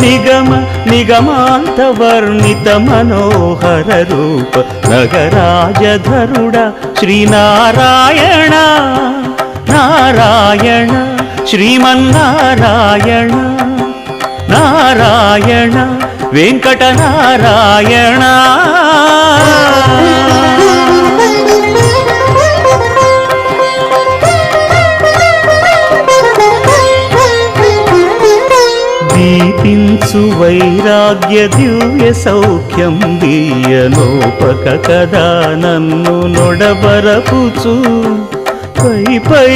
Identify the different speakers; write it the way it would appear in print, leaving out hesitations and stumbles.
Speaker 1: నిగమ నిగమాంత వర్ణిత మనోహర రూప నగరాజధరుడ శ్రీనారాయణ నారాయణ శ్రీమన్నారాయణ నారాయణ వెంకటనారాయణ. దీపించు వైరాగ్య దివ్య సౌఖ్యం దీయనోపక కదా నన్ను నొడబరపుచు పై పై